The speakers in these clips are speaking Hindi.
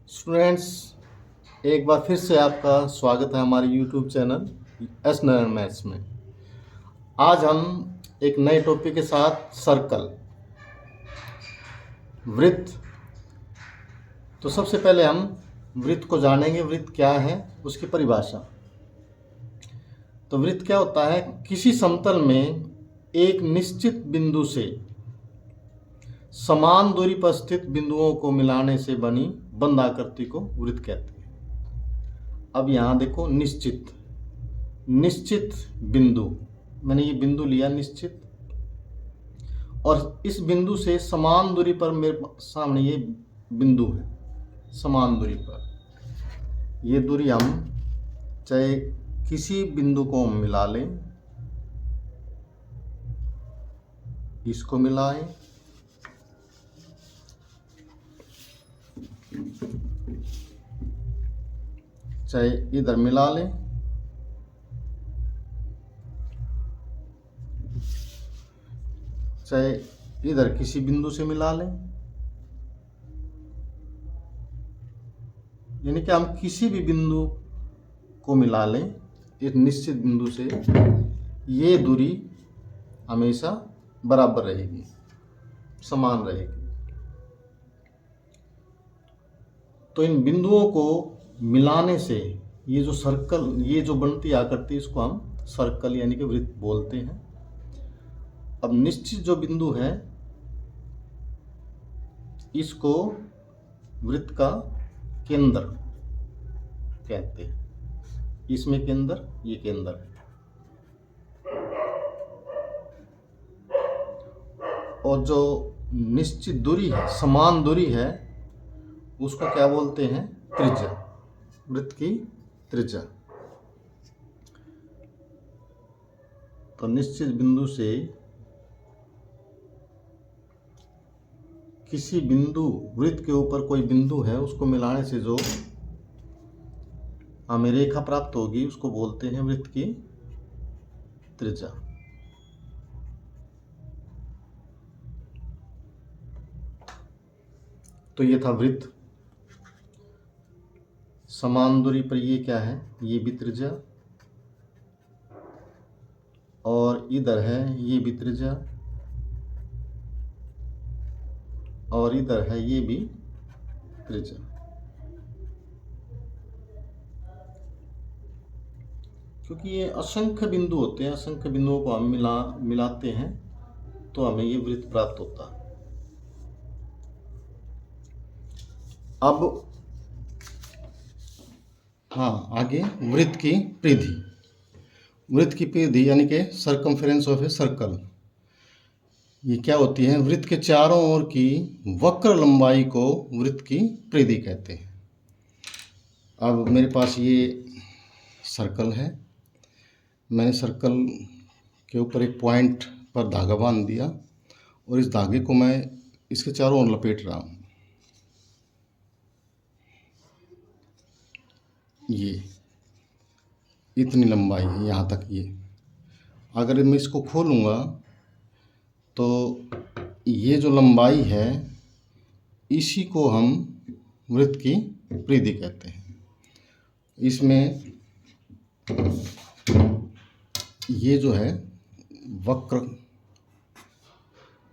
स्टूडेंट्स, एक बार फिर से आपका स्वागत है हमारे YouTube channel S Narayan maths में। आज हम एक नए टॉपिक के साथ सर्कल, वृत्त। तो सबसे पहले हम वृत्त को जानेंगे। वृत्त क्या है, उसकी परिभाषा। तो वृत्त क्या होता है? किसी समतल में एक निश्चित बिंदु से समान दूरी पर स्थित बिंदुओं को मिलाने से बनी बंद आकृति को वृत्त कहते हैं। अब यहाँ देखो, निश्चित बिंदु, मैंने ये बिंदु लिया निश्चित, और इस बिंदु से समान दूरी पर मेरे सामने ये बिंदु है। समान दूरी पर ये दूरी हम चाहे किसी बिंदु को हम मिला लें, इसको मिलाएं, चाहे इधर मिला लें, चाहे इधर किसी बिंदु से मिला लें। यानी कि हम किसी भी बिंदु को मिला लें एक निश्चित बिंदु से, ये दूरी हमेशा बराबर रहेगी, समान रहेगी। तो इन बिंदुओं को मिलाने से ये जो सर्कल, ये जो बनती आकृति, इसको हम सर्कल यानी कि वृत्त बोलते हैं। अब निश्चित जो बिंदु है, इसको वृत्त का केंद्र कहते हैं। इसमें केंद्र, ये केंद्र है। और जो निश्चित दूरी है, समान दूरी है, उसको क्या बोलते हैं? त्रिज्या, वृत्त की त्रिज्या। तो निश्चित बिंदु से किसी बिंदु, वृत्त के ऊपर कोई बिंदु है, उसको मिलाने से जो हमें रेखा प्राप्त होगी, उसको बोलते हैं वृत्त की त्रिज्या। तो ये था वृत्त। समान दूरी पर ये क्या है? ये भी त्रिज्या, और इधर है ये भी त्रिज्या, और इधर है ये भी त्रिज्या। क्योंकि ये असंख्य बिंदु होते हैं, असंख्य बिंदुओं को हम मिलाते हैं तो हमें ये वृत्त प्राप्त होता है। अब आगे वृत्त की परिधि। वृत्त की परिधि यानी कि सर्कमफेरेंस ऑफ ए सर्कल, ये क्या होती है? वृत्त के चारों ओर की वक्र लंबाई को वृत्त की परिधि कहते हैं। अब मेरे पास ये सर्कल है, मैंने सर्कल के ऊपर एक पॉइंट पर धागा बांध दिया, और इस धागे को मैं इसके चारों ओर लपेट रहा हूँ। ये इतनी लंबाई है यहाँ तक। ये अगर मैं इसको खोलूँगा तो ये जो लंबाई है, इसी को हम वृत्त की परिधि कहते हैं। इसमें ये जो है वक्र,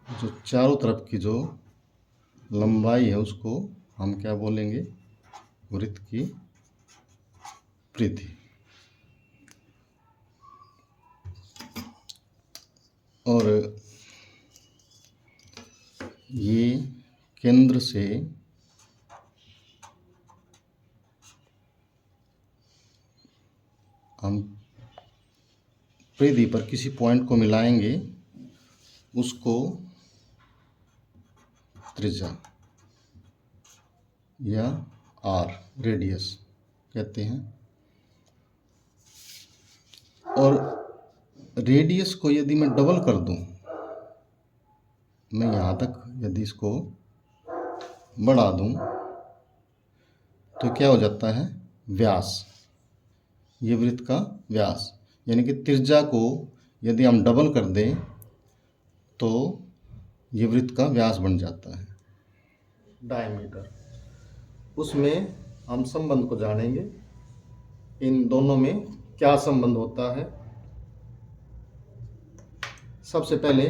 जो चारों तरफ की जो लंबाई है, उसको हम क्या बोलेंगे? वृत्त की परिधि। और ये केंद्र से हम परिधि पर किसी पॉइंट को मिलाएंगे, उसको त्रिज्या या आर, रेडियस कहते हैं। और रेडियस को यदि मैं डबल कर दूं, मैं यहाँ तक यदि इसको बढ़ा दूं, तो क्या हो जाता है? व्यास। ये वृत्त का व्यास, यानी कि त्रिज्या को यदि हम डबल कर दें तो ये वृत्त का व्यास बन जाता है, डायमीटर। उसमें हम संबंध को जानेंगे, इन दोनों में क्या संबंध होता है। सबसे पहले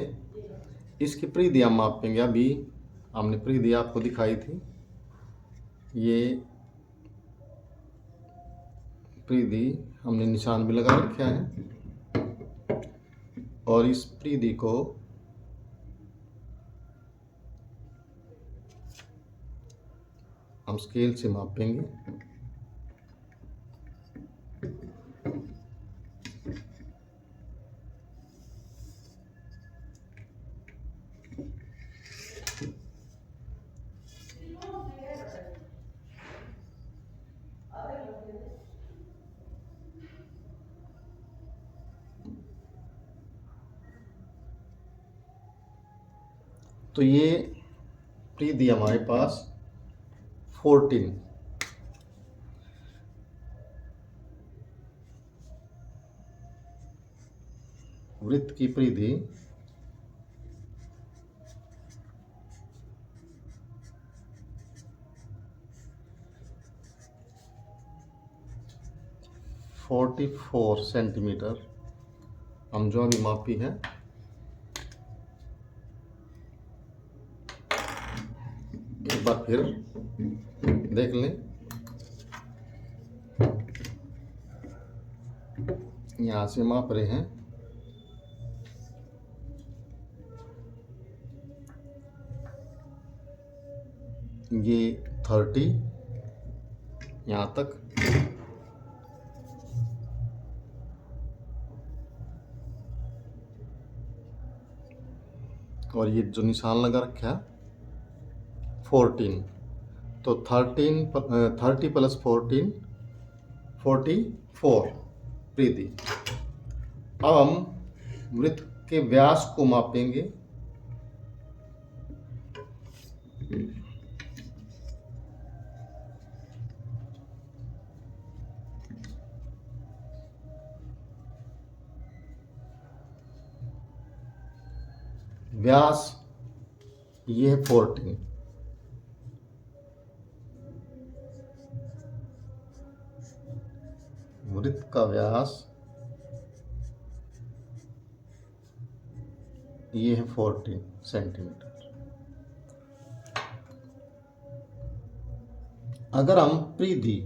इसकी परिधि हम मापेंगे। अभी हमने परिधि आपको दिखाई थी, ये परिधि हमने निशान भी लगा रखा है और इस परिधि को हम स्केल से मापेंगे। तो ये परिधि हमारे पास 14, वृत्त की परिधि 44 सेंटीमीटर हम जो अभी मापी है। एक बार फिर देख लें, यहाँ से माप रहे हैं, ये 30 यहाँ तक, और ये जो निशान लगा रखा है 14, तो 30 प्लस 14 44 परिधि। अब हम वृत्त के व्यास को मापेंगे। व्यास ये है 14, वृत्त का व्यास ये है 14 सेंटीमीटर। अगर हम परिधि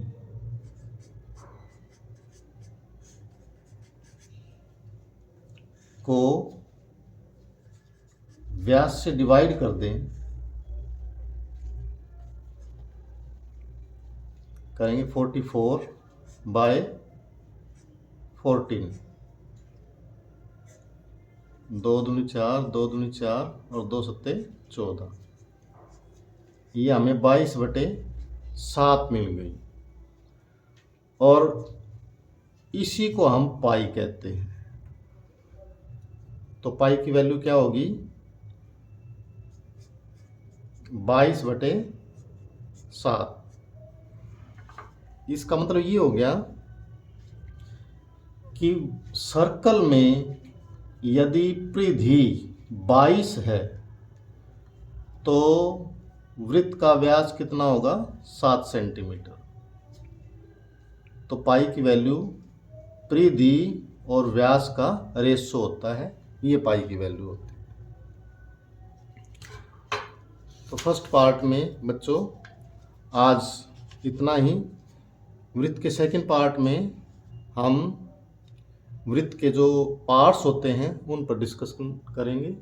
को व्यास से डिवाइड कर दें, करेंगे 44 बाय 14, 2 दूनी 4, 2 दूनी 4 और 2 सत्ते 14, ये हमें 22/7 मिल गई। और इसी को हम पाई कहते हैं। तो पाई की वैल्यू क्या होगी? 22/7। इसका मतलब ये हो गया कि सर्कल में यदि परिधि 22 है तो वृत्त का व्यास कितना होगा? 7 सेंटीमीटर। तो पाई की वैल्यू परिधि और व्यास का रेशो होता है, ये पाई की वैल्यू होती है। तो फर्स्ट पार्ट में बच्चों आज इतना ही। वृत्त के सेकंड पार्ट में हम वृत्त के जो पार्ट्स होते हैं उन पर डिस्कशन करेंगे।